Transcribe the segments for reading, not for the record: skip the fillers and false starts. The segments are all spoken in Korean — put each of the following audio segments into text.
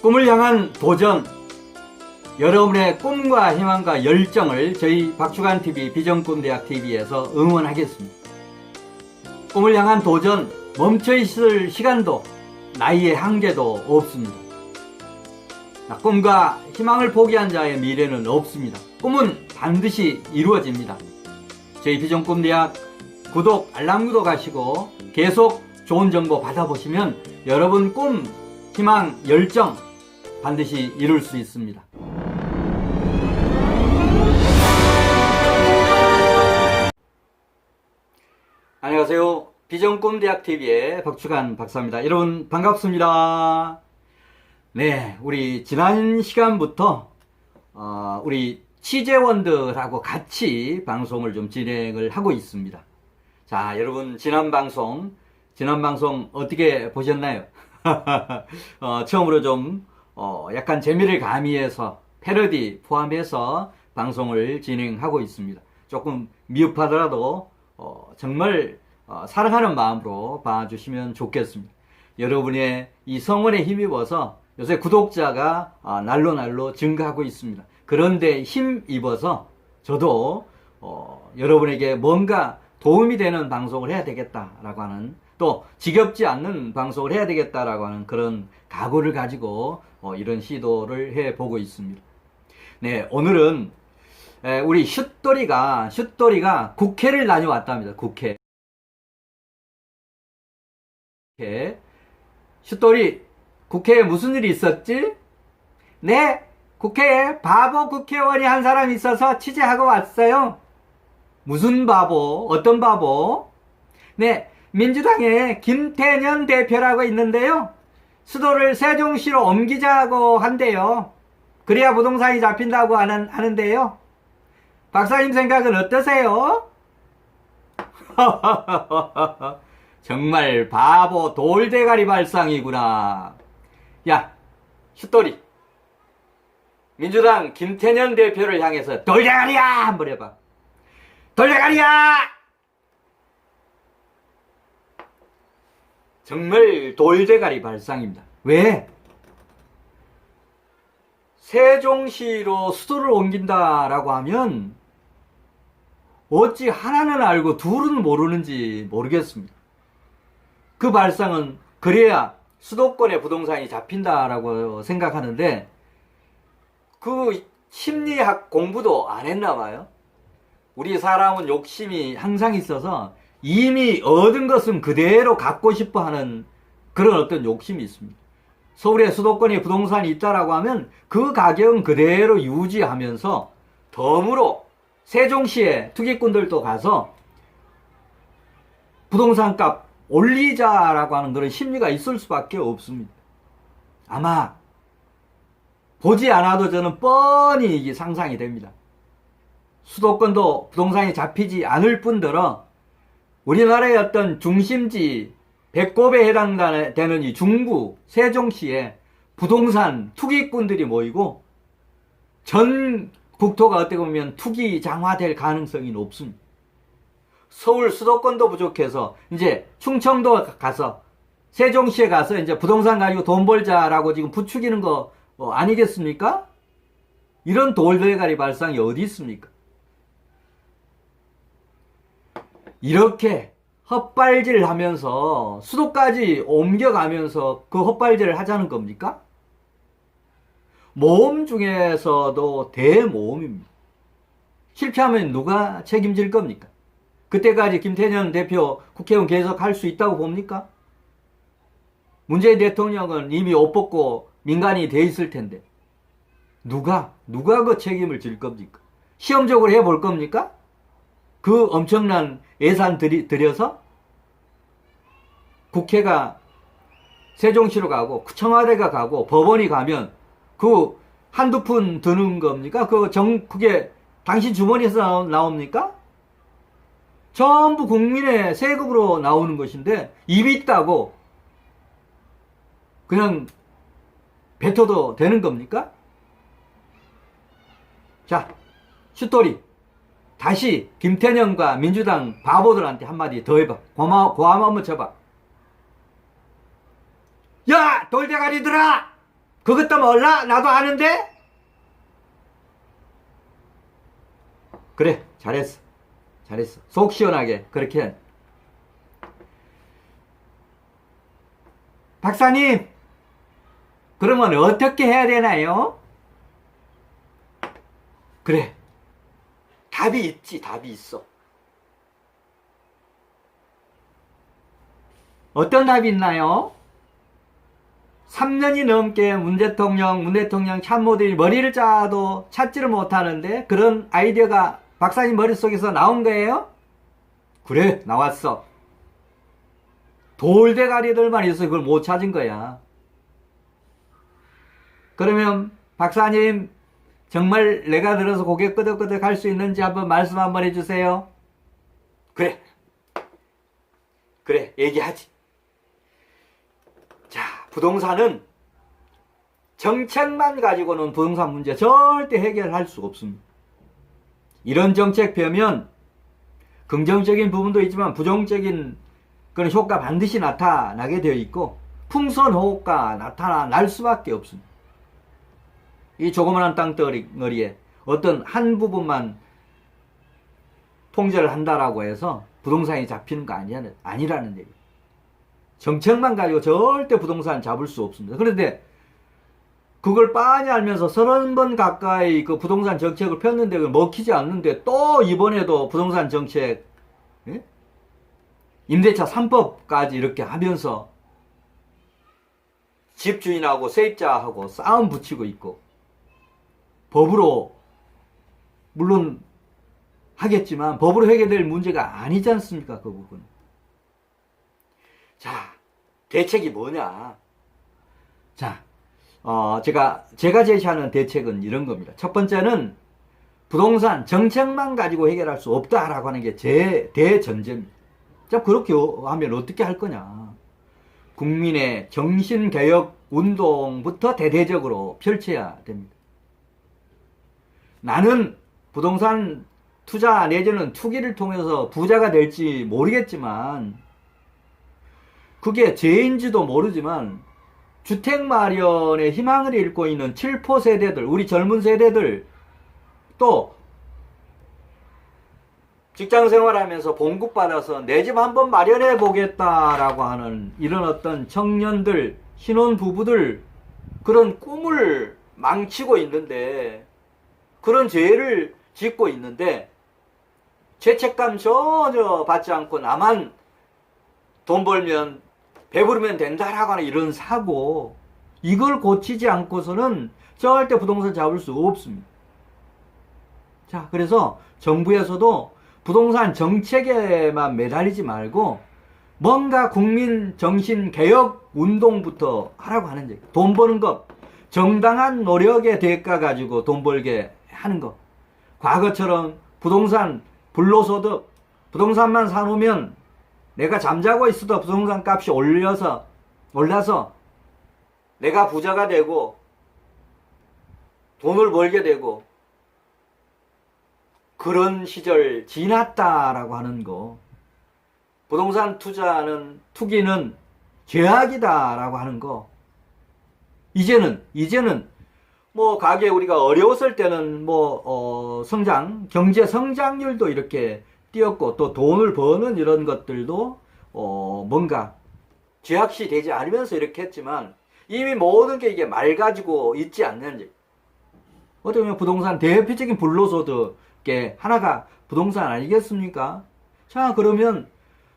꿈을 향한 도전, 여러분의 꿈과 희망과 열정을 저희 박주간TV 비전꿈대학TV에서 응원하겠습니다. 꿈을 향한 도전, 멈춰있을 시간도 나이의 한계도 없습니다. 꿈과 희망을 포기한 자의 미래는 없습니다. 꿈은 반드시 이루어집니다. 저희 비전꿈대학 구독, 알람 구독하시고 계속 좋은 정보 받아보시면 여러분 꿈, 희망, 열정 반드시 이룰 수 있습니다. 안녕하세요. 비전꿈대학TV의 박주간 박사입니다. 여러분 반갑습니다. 네, 우리 지난 시간부터 우리 취재원들하고 같이 방송을 좀 진행을 하고 있습니다. 자, 여러분 지난 방송 어떻게 보셨나요? 처음으로 좀 약간 재미를 가미해서 패러디 포함해서 방송을 진행하고 있습니다. 조금 미흡하더라도 정말 사랑하는 마음으로 봐주시면 좋겠습니다. 여러분의 이 성원에 힘입어서 요새 구독자가 날로 증가하고 있습니다. 그런데 힘입어서 저도 여러분에게 뭔가 도움이 되는 방송을 해야 되겠다라고 하는, 또 지겹지 않는 방송을 해야 되겠다라고 하는 그런 각오를 가지고 이런 시도를 해보고 있습니다. 네, 오늘은 우리 슛돌이가 국회를 다녀왔답니다. 국회. 슛돌이, 국회에 무슨 일이 있었지? 네, 국회에 바보 국회의원이 한 사람 있어서 취재하고 왔어요. 무슨 바보? 어떤 바보? 네, 민주당에 김태년 대표라고 있는데요. 수도를 세종시로 옮기자고 한대요. 그래야 부동산이 잡힌다고 하는데요. 박사님 생각은 어떠세요? 정말 바보 돌대가리 발상이구나. 야, 슛돌이, 민주당 김태년 대표를 향해서 돌대가리야! 한번 해봐. 돌대가리야! 정말 돌대가리 발상입니다. 왜? 세종시로 수도를 옮긴다라고 하면 어찌 하나는 알고 둘은 모르는지 모르겠습니다. 그 발상은 그래야 수도권의 부동산이 잡힌다라고 생각하는데 그 심리학 공부도 안 했나 봐요. 우리 사람은 욕심이 항상 있어서 이미 얻은 것은 그대로 갖고 싶어 하는 그런 어떤 욕심이 있습니다. 서울에 수도권에 부동산이 있다라고 하면 그 가격은 그대로 유지하면서 덤으로 세종시에 투기꾼들도 가서 부동산 값 올리자라고 하는 그런 심리가 있을 수밖에 없습니다. 아마 보지 않아도 저는 뻔히 이게 상상이 됩니다. 수도권도 부동산이 잡히지 않을 뿐더러 우리나라의 어떤 중심지 배꼽에 해당되는 이 중구 세종시에 부동산 투기꾼들이 모이고 전 국토가 어떻게 보면 투기 장화될 가능성이 높습니다. 서울 수도권도 부족해서 이제 충청도 가서 세종시에 가서 이제 부동산 가지고 돈 벌자라고 지금 부추기는 거 아니겠습니까? 이런 돌대가리 발상이 어디 있습니까? 이렇게 헛발질 하면서 수도까지 옮겨가면서 그 헛발질을 하자는 겁니까? 모험 중에서도 대모험입니다. 실패하면 누가 책임질 겁니까? 그때까지 김태년 대표 국회의원 계속 할 수 있다고 봅니까? 문재인 대통령은 이미 옷 벗고 민간이 돼 있을 텐데 누가 그 책임을 질 겁니까? 시험적으로 해볼 겁니까? 그 엄청난 예산 들여서 국회가 세종시로 가고 청와대가 가고 법원이 가면 그 한두 푼 드는 겁니까? 그게 당신 주머니에서 나옵니까? 전부 국민의 세금으로 나오는 것인데 입이 있다고 그냥 뱉어도 되는 겁니까? 자, 슛돌이 다시 김태년과 민주당 바보들한테 한마디 더 해봐. 고함 한번 쳐봐. 야, 돌대가리들아! 그것도 몰라? 나도 아는데? 그래, 잘했어. 잘했어. 속 시원하게 그렇게. 박사님, 그러면 어떻게 해야 되나요? 그래, 답이 있지. 답이 있어. 어떤 답이 있나요? 3년이 넘게 문 대통령 참모들이 머리를 짜도 찾지를 못하는데 그런 아이디어가 박사님 머릿속에서 나온 거예요? 그래, 나왔어. 돌대가리들만 있어서 그걸 못 찾은 거야. 그러면 박사님, 정말 내가 들어서 고개 끄덕끄덕 할 수 있는지 한번 말씀 한번 해주세요. 그래, 얘기하지. 자, 부동산은 정책만 가지고는 부동산 문제 절대 해결할 수가 없습니다. 이런 정책 펴면 긍정적인 부분도 있지만 부정적인 그런 효과 반드시 나타나게 되어 있고 풍선 효과 나타날 수밖에 없습니다. 이 조그마한 땅덩어리에 어떤 한 부분만 통제를 한다라고 해서 부동산이 잡히는 거 아니라는 얘기예요. 정책만 가지고 절대 부동산 잡을 수 없습니다. 그런데 그걸 빤히 알면서 30번 가까이 그 부동산 정책을 폈는데 먹히지 않는데 또 이번에도 부동산 정책, 예? 임대차 3법까지 이렇게 하면서 집주인하고 세입자하고 싸움 붙이고 있고 법으로 물론 하겠지만 법으로 해결될 문제가 아니지 않습니까? 그 부분. 자, 대책이 뭐냐? 자, 제가 제시하는 대책은 이런 겁니다. 첫 번째는 부동산 정책만 가지고 해결할 수 없다라고 하는 게 제 대전제입니다. 자, 그렇게 하면 어떻게 할 거냐? 국민의 정신개혁 운동부터 대대적으로 펼쳐야 됩니다. 나는 부동산 투자 내지는 투기를 통해서 부자가 될지 모르겠지만 그게 죄인지도 모르지만 주택 마련의 희망을 잃고 있는 7포 세대들, 우리 젊은 세대들, 또 직장 생활하면서 봉급받아서 내 집 한번 마련해 보겠다라고 하는 이런 어떤 청년들, 신혼부부들, 그런 꿈을 망치고 있는데, 그런 죄를 짓고 있는데 죄책감 전혀 받지 않고 나만 돈 벌면 배부르면 된다라고 하는 이런 사고, 이걸 고치지 않고서는 절대 부동산 잡을 수 없습니다. 자, 그래서 정부에서도 부동산 정책에만 매달리지 말고 뭔가 국민 정신 개혁 운동부터 하라고 하는 얘기. 돈 버는 것, 정당한 노력의 대가 가지고 돈 벌게 하는 것. 과거처럼 부동산 불로소득, 부동산만 사놓으면 내가 잠자고 있어도 부동산 값이 올라서 내가 부자가 되고 돈을 벌게 되고 그런 시절 지났다라고 하는 거. 부동산 투기는 죄악이다라고 하는 거. 이제는 뭐 가게 우리가 어려웠을 때는 경제 성장률도 이렇게 띄었고 또 돈을 버는 이런 것들도 뭔가 죄악시 되지 않으면서 이렇게 했지만 이미 모든 게 이게 맑아지고 있지 않는지. 어떻게 보면 부동산 대표적인 불로소득의 하나가 부동산 아니겠습니까? 자, 그러면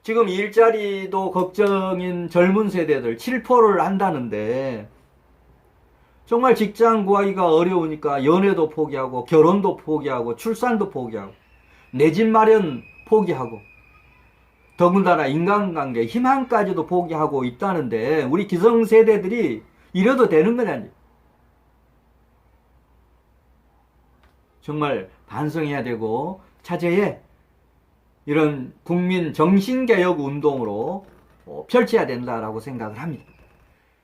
지금 일자리도 걱정인 젊은 세대들 7%를 한다는데 정말 직장 구하기가 어려우니까 연애도 포기하고 결혼도 포기하고 출산도 포기하고 내 집 마련 포기하고 더군다나 인간관계 희망까지도 포기하고 있다는데 우리 기성세대들이 이래도 되는 거냐니. 정말 반성해야 되고 차제에 이런 국민 정신개혁 운동으로 펼쳐야 된다라고 생각을 합니다.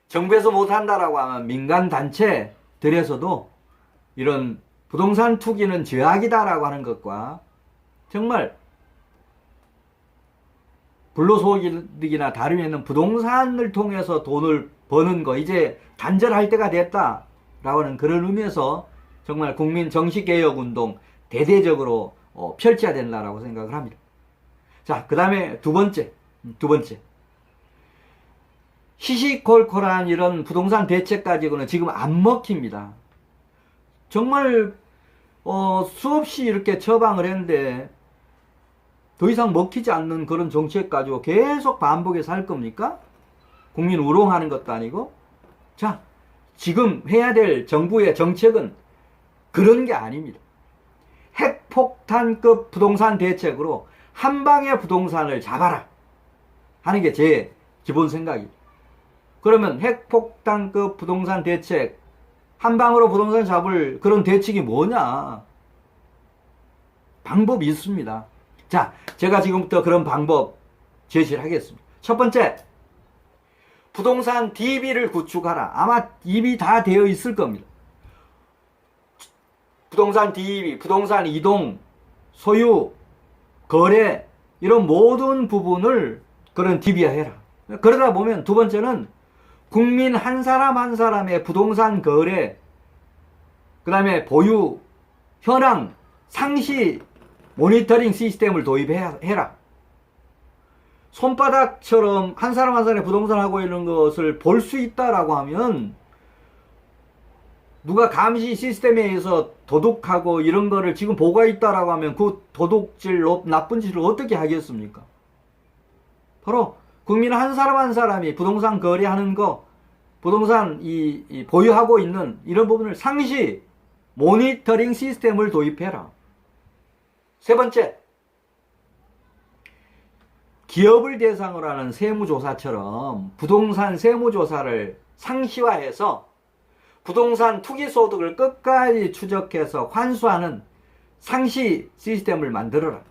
정부에서 못한다라고 하면 민간단체들에서도 이런 부동산 투기는 죄악이다라고 하는 것과 정말 불로소득이나 다름없는 부동산을 통해서 돈을 버는 거 이제 단절할 때가 됐다라고 하는 그런 의미에서 정말 국민 정치개혁운동 대대적으로 펼쳐야 된다라고 생각을 합니다. 자, 그 다음에 두 번째. 시시콜콜한 이런 부동산 대책 가지고는 지금 안 먹힙니다. 정말 수없이 이렇게 처방을 했는데 더 이상 먹히지 않는 그런 정책 가지고 계속 반복해서 할 겁니까? 국민 우롱하는 것도 아니고. 자, 지금 해야 될 정부의 정책은 그런 게 아닙니다. 핵폭탄급 부동산 대책으로 한 방에 부동산을 잡아라 하는 게 제 기본 생각입니다. 그러면 핵폭탄급 부동산 대책, 한 방으로 부동산 잡을 그런 대책이 뭐냐? 방법이 있습니다. 자, 제가 지금부터 그런 방법 제시를 하겠습니다. 첫 번째, 부동산 DB를 구축하라. 아마 이미 다 되어 있을 겁니다. 부동산 DB, 부동산 이동, 소유, 거래 이런 모든 부분을 그런 DB화해라. 그러다 보면 두 번째는 국민 한 사람 한 사람의 부동산 거래, 그 다음에 보유, 현황, 상시 모니터링 시스템을 도입해라. 손바닥처럼 한 사람 한 사람의 부동산 하고 있는 것을 볼 수 있다라고 하면 누가 감시 시스템에 의해서 도둑하고 이런 거를 지금 보고 있다라고 하면 그 도둑질, 나쁜 짓을 어떻게 하겠습니까? 바로 국민 한 사람 한 사람이 부동산 거래하는 거, 부동산 이 보유하고 있는 이런 부분을 상시 모니터링 시스템을 도입해라. 세 번째, 기업을 대상으로 하는 세무조사처럼 부동산 세무조사를 상시화해서 부동산 투기소득을 끝까지 추적해서 환수하는 상시 시스템을 만들어라.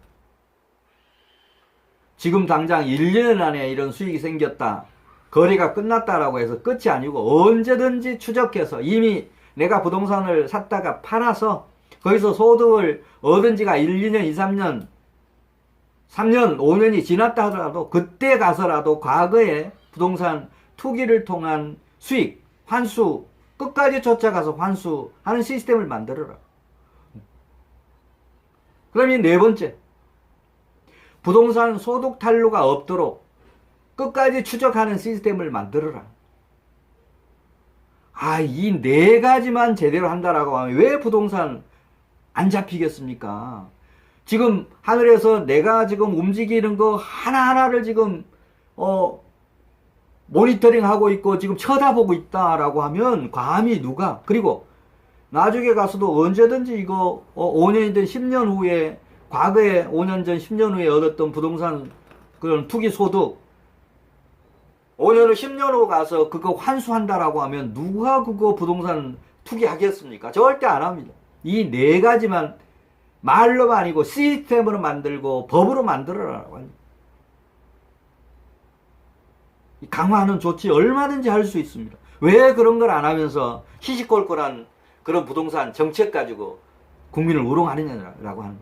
지금 당장 1년 안에 이런 수익이 생겼다, 거래가 끝났다라고 해서 끝이 아니고 언제든지 추적해서 이미 내가 부동산을 샀다가 팔아서 거기서 소득을 얻은 지가 1, 2년, 2, 3년, 3년, 5년이 지났다 하더라도 그때 가서라도 과거에 부동산 투기를 통한 수익, 환수, 끝까지 쫓아가서 환수하는 시스템을 만들어라. 그럼 네 번째, 부동산 소득 탈루가 없도록 끝까지 추적하는 시스템을 만들어라. 이 네 가지만 제대로 한다라고 하면 왜 부동산 안 잡히겠습니까? 지금 하늘에서 내가 지금 움직이는 거 하나하나를 지금 모니터링 하고 있고 지금 쳐다보고 있다라고 하면 감히 누가, 그리고 나중에 가서도 언제든지 이거 5년이든 10년 후에, 과거에 5년 전 10년 후에 얻었던 부동산 그런 투기 소득 5년 후 10년 후 가서 그거 환수한다라고 하면 누가 그거 부동산 투기하겠습니까? 절대 안 합니다. 이 네 가지만 말로만 아니고 시스템으로 만들고 법으로 만들어라라고 합니다. 강화하는 조치 얼마든지 할 수 있습니다. 왜 그런 걸 안 하면서 시시콜콜한 그런 부동산 정책 가지고 국민을 우롱하느냐라고 하는.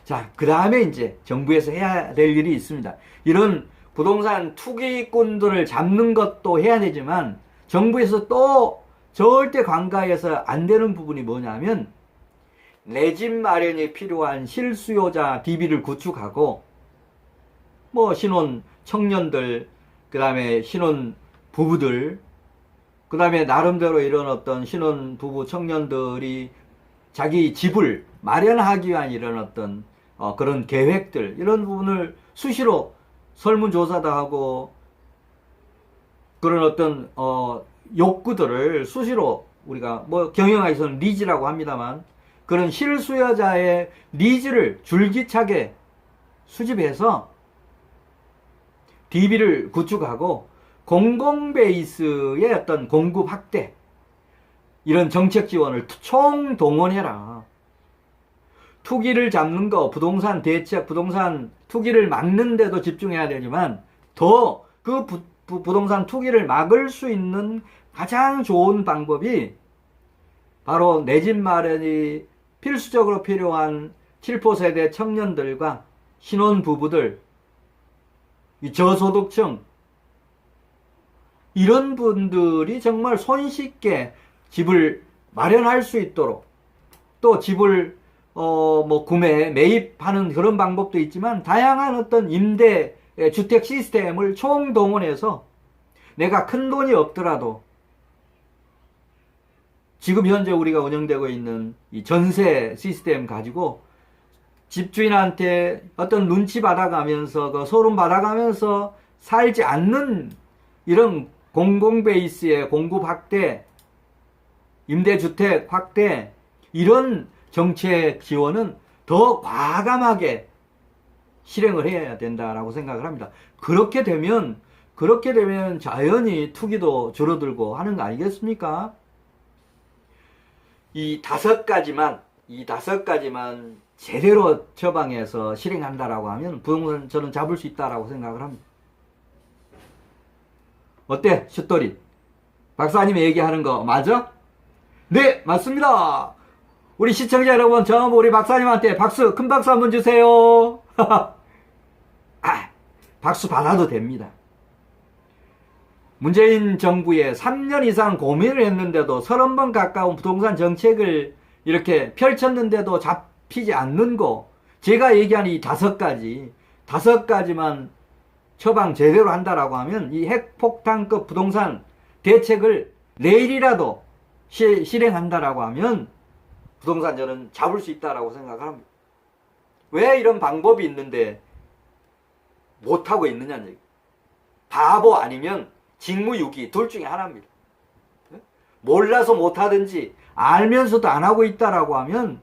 자, 그 다음에 이제 정부에서 해야 될 일이 있습니다. 이런 부동산 투기꾼들을 잡는 것도 해야 되지만 정부에서 또 절대 관가해서 안 되는 부분이 뭐냐면 내 집 마련이 필요한 실수요자 DB를 구축하고 신혼 청년들, 그 다음에 신혼 부부들, 그 다음에 나름대로 이런 어떤 신혼 부부 청년들이 자기 집을 마련하기 위한 이런 어떤 그런 계획들, 이런 부분을 수시로 설문조사도 하고 그런 어떤 욕구들을 수시로 우리가 경영학에서는 니즈라고 합니다만 그런 실수요자의 니즈를 줄기차게 수집해서 DB를 구축하고 공공 베이스의 어떤 공급 확대, 이런 정책 지원을 총동원해라. 투기를 잡는 거, 부동산 대책, 부동산 투기를 막는 데도 집중해야 되지만 더 그 부동산 투기를 막을 수 있는 가장 좋은 방법이 바로 내 집 마련이 필수적으로 필요한 7포 세대 청년들과 신혼부부들, 이 저소득층, 이런 분들이 정말 손쉽게 집을 마련할 수 있도록, 또 집을 매입하는 그런 방법도 있지만, 다양한 어떤 임대 주택 시스템을 총동원해서 내가 큰 돈이 없더라도 지금 현재 우리가 운영되고 있는 이 전세 시스템 가지고 집주인한테 어떤 눈치 받아가면서, 그 소름 받아가면서 살지 않는 이런 공공 베이스의 공급 확대, 임대주택 확대, 이런 정책 지원은 더 과감하게 실행을 해야 된다라고 생각을 합니다. 그렇게 되면 자연히 투기도 줄어들고 하는 거 아니겠습니까? 이 다섯 가지만 제대로 처방해서 실행한다라고 하면 부동산 저는 잡을 수 있다라고 생각을 합니다. 어때, 슛돌이? 박사님이 얘기하는 거 맞아? 네, 맞습니다. 우리 시청자 여러분, 전부 우리 박사님한테 박수, 큰 박수 한번 주세요. 박수 받아도 됩니다. 문재인 정부에 3년 이상 고민을 했는데도 30번 가까운 부동산 정책을 이렇게 펼쳤는데도 잡히지 않는 거, 제가 얘기한 이 다섯 가지만 처방 제대로 한다라고 하면 이 핵폭탄급 부동산 대책을 내일이라도 실행한다라고 하면 부동산 저는 잡을 수 있다라고 생각을 합니다. 왜 이런 방법이 있는데 못하고 있느냐는 얘기. 바보 아니면 직무유기, 둘 중에 하나입니다. 몰라서 못하든지 알면서도 안 하고 있다라고 하면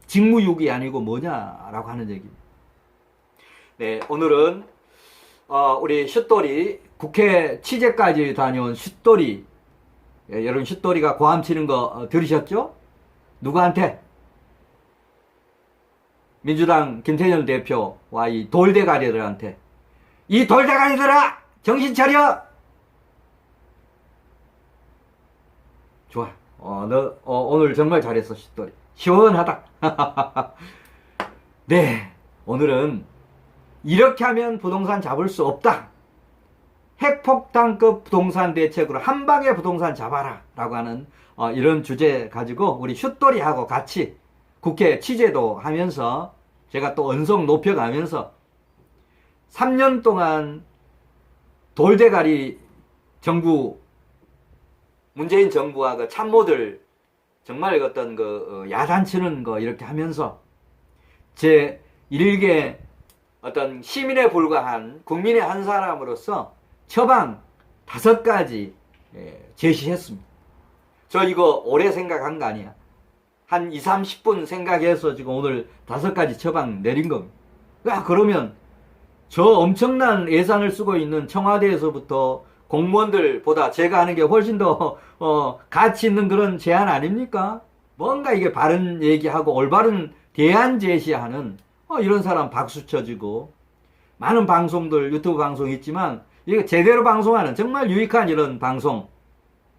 직무유기 아니고 뭐냐라고 하는 얘기입니다. 네, 오늘은 우리 슛돌이 국회 취재까지 다녀온 슛돌이, 여러분 슛돌이가 고함 치는 거 들으셨죠? 누구한테? 민주당 김태년 대표와 이 돌대가리들한테, 이 돌대가리들아 정신 차려. 좋아. 너 오늘 정말 잘했어, 슛돌이. 시원하다. 네, 오늘은 이렇게 하면 부동산 잡을 수 없다. 핵폭탄급 부동산 대책으로 한 방에 부동산 잡아라 라고 하는 이런 주제 가지고 우리 슛돌이하고 같이 국회 취재도 하면서 제가 또 언성 높여가면서 3년 동안 돌대가리 정부, 문재인 정부와 그 참모들 정말 어떤 야단치는 거 이렇게 하면서 제 일개 어떤 시민에 불과한 국민의 한 사람으로서 처방 5가지 제시했습니다. 저 이거 오래 생각한 거 아니야. 한 2, 30분 생각해서 지금 오늘 5가지 처방 내린 겁니다. 그러면 저 엄청난 예산을 쓰고 있는 청와대에서부터 공무원들보다 제가 하는 게 훨씬 더 가치 있는 그런 제안 아닙니까? 뭔가 이게 바른 얘기하고 올바른 대안 제시하는 이런 사람 박수 쳐주고, 많은 방송들, 유튜브 방송 있지만 이게 제대로 방송하는 정말 유익한 이런 방송,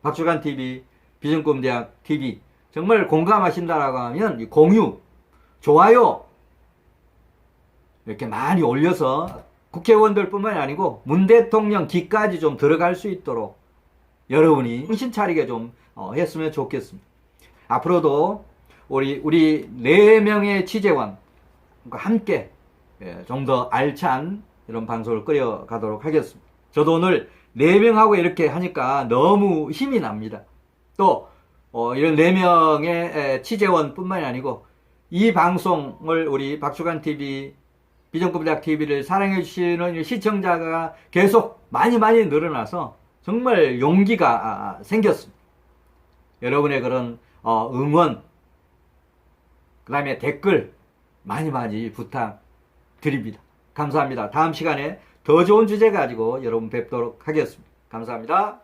박주간 TV, 비전꿈대학 TV 정말 공감하신다라고 하면 공유, 좋아요 이렇게 많이 올려서 국회의원들 뿐만이 아니고 문 대통령 귀까지 좀 들어갈 수 있도록 여러분이 정신 차리게 좀 했으면 좋겠습니다. 앞으로도 우리 4명의 취재원과 함께 좀 더 알찬 이런 방송을 끌어가도록 하겠습니다. 저도 오늘 4명하고 이렇게 하니까 너무 힘이 납니다. 또 이런 4명의 취재원 뿐만이 아니고 이 방송을 우리 박주간 TV, 비전꿈대학 TV를 사랑해 주시는 시청자가 계속 많이 늘어나서 정말 용기가 생겼습니다. 여러분의 그런 응원, 그 다음에 댓글 많이 부탁드립니다. 감사합니다. 다음 시간에 더 좋은 주제 가지고 여러분 뵙도록 하겠습니다. 감사합니다.